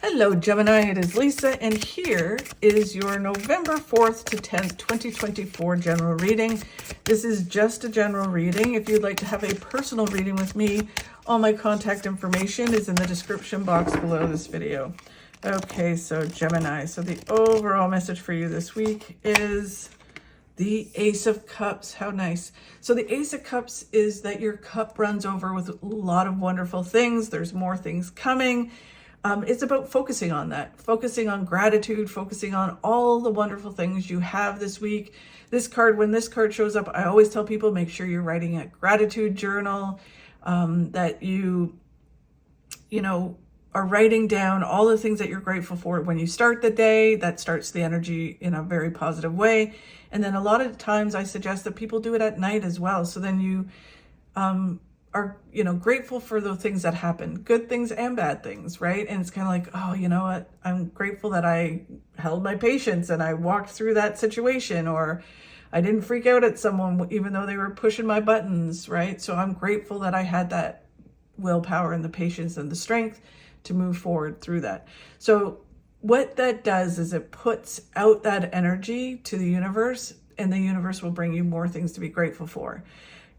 Hello, Gemini. It is Lisa, and here is your November 4th to 10th, 2024 general reading. This is just a general reading. If you'd like to have a personal reading with me, all my contact information is in the description box below this video. Okay, so Gemini. So the overall message for you this week is the Ace of Cups. How nice. So the Ace of Cups is that your cup runs over with a lot of wonderful things. There's more things coming. It's about focusing on that, focusing on gratitude, focusing on all the wonderful things you have this week. This card, when this card shows up, I always tell people, make sure you're writing a gratitude journal, that you are writing down all the things that you're grateful for when you start the day. That starts the energy in a very positive way. And then a lot of times I suggest that people do it at night as well. So then you, are, grateful for the things that happen, good things and bad things, right? And it's kind of like, oh, you know what? I'm grateful that I held my patience and I walked through that situation, or I didn't freak out at someone even though they were pushing my buttons, right? So I'm grateful that I had that willpower and the patience and the strength to move forward through that. So what that does is it puts out that energy to the universe, and the universe will bring you more things to be grateful for.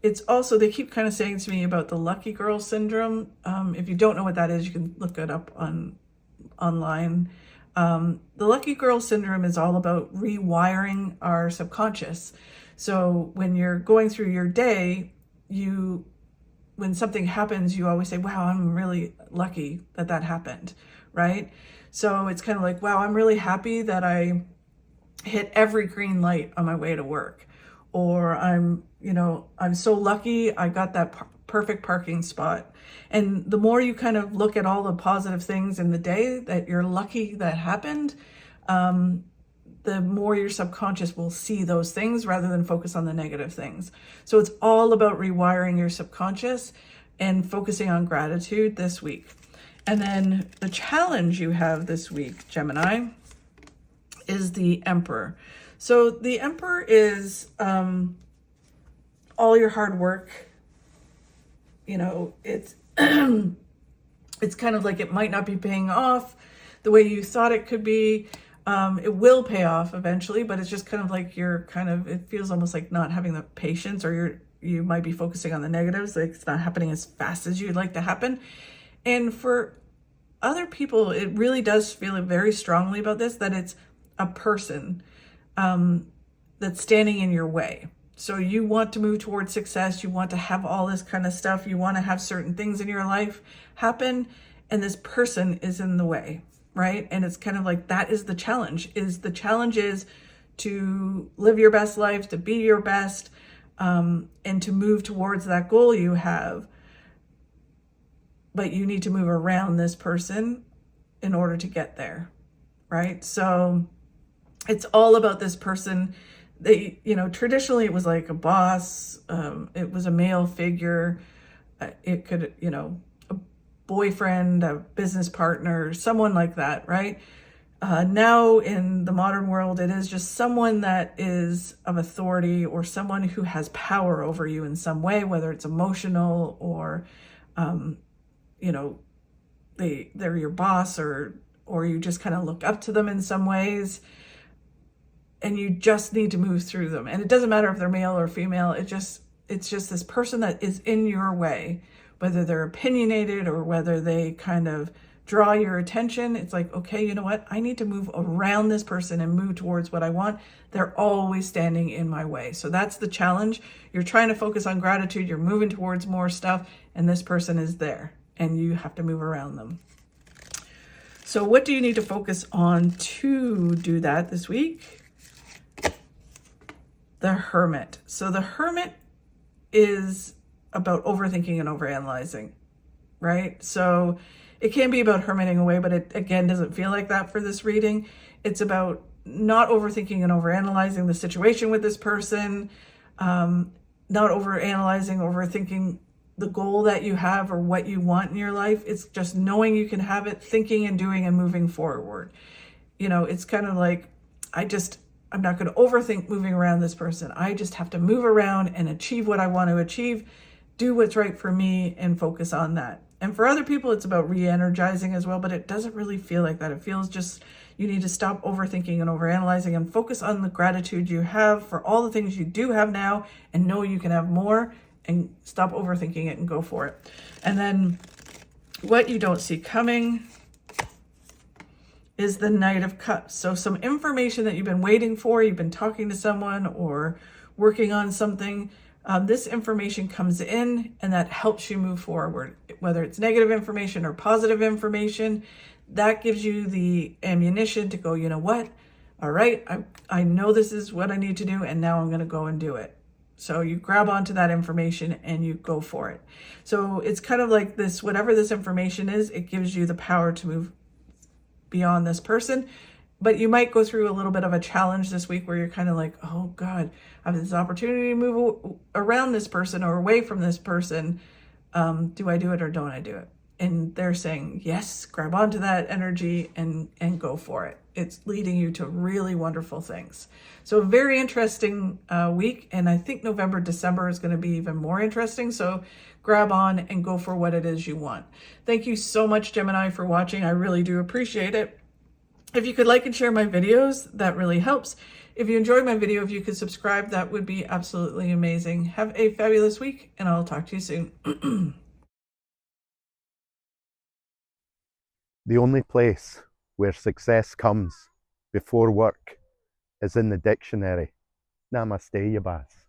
It's also, they keep kind of saying to me about the lucky girl syndrome. If you don't know what that is, you can look it up online. The lucky girl syndrome is all about rewiring our subconscious. So when you're going through your day, when something happens, you always say, wow, I'm really lucky that that happened, right? So it's kind of like, wow, I'm really happy that I hit every green light on my way to work. Or I'm so lucky I got that perfect parking spot. And the more you kind of look at all the positive things in the day that you're lucky that happened, the more your subconscious will see those things rather than focus on the negative things. So it's all about rewiring your subconscious and focusing on gratitude this week. And then the challenge you have this week, Gemini, is the Emperor. So the Emperor is all your hard work. It's it's kind of like it might not be paying off the way you thought it could be. It will pay off eventually, but it's just kind of like it feels almost like not having the patience, or you might be focusing on the negatives, like it's not happening as fast as you'd like to happen. And for other people, it really does feel very strongly about this, that it's a person that's standing in your way. So you want to move towards success. You want to have all this kind of stuff. You want to have certain things in your life happen. And this person is in the way, right? And it's kind of like, that is the challenge. The challenge is to live your best life, to be your best, and to move towards that goal you have. But you need to move around this person in order to get there, right? So it's all about this person. Traditionally it was like a boss. It was a male figure. It could, a boyfriend, a business partner, someone like that, right? Now in the modern world, it is just someone that is of authority, or someone who has power over you in some way, whether it's emotional or, they're your boss, or you just kind of look up to them in some ways. And you just need to move through them. And it doesn't matter if they're male or female. It's just this person that is in your way, whether they're opinionated or whether they kind of draw your attention. It's like, okay, you know what? I need to move around this person and move towards what I want. They're always standing in my way. So that's the challenge. You're trying to focus on gratitude. You're moving towards more stuff, and this person is there, and you have to move around them. So what do you need to focus on to do that this week? The Hermit. So the Hermit is about overthinking and overanalyzing, right? So it can be about hermiting away, but it, again, doesn't feel like that for this reading. It's about not overthinking and overanalyzing the situation with this person, not overthinking the goal that you have or what you want in your life. It's just knowing you can have it, thinking and doing and moving forward. It's kind of like, I'm not going to overthink moving around this person. I just have to move around and achieve what I want to achieve, do what's right for me, and focus on that. And for other people, it's about re-energizing as well, but it doesn't really feel like that. It feels just you need to stop overthinking and overanalyzing and focus on the gratitude you have for all the things you do have now and know you can have more, and stop overthinking it and go for it. And then what you don't see coming is the Knight of Cups. So some information that you've been waiting for, you've been talking to someone or working on something, this information comes in and that helps you move forward, whether it's negative information or positive information. That gives you the ammunition to go, you know what? All right, I know this is what I need to do, and now I'm going to go and do it. So you grab onto that information and you go for it. So it's kind of like this, whatever this information is, it gives you the power to move beyond this person. But you might go through a little bit of a challenge this week where you're kind of like, oh God, I have this opportunity to move around this person or away from this person. Do I do it or don't I do it? And they're saying, yes, grab onto that energy and go for it. It's leading you to really wonderful things. So a very interesting week. And I think November, December is going to be even more interesting. So grab on and go for what it is you want. Thank you so much, Gemini, for watching. I really do appreciate it. If you could like and share my videos, that really helps. If you enjoyed my video, if you could subscribe, that would be absolutely amazing. Have a fabulous week, and I'll talk to you soon. The only place where success comes before work is in the dictionary. Namaste, you bass.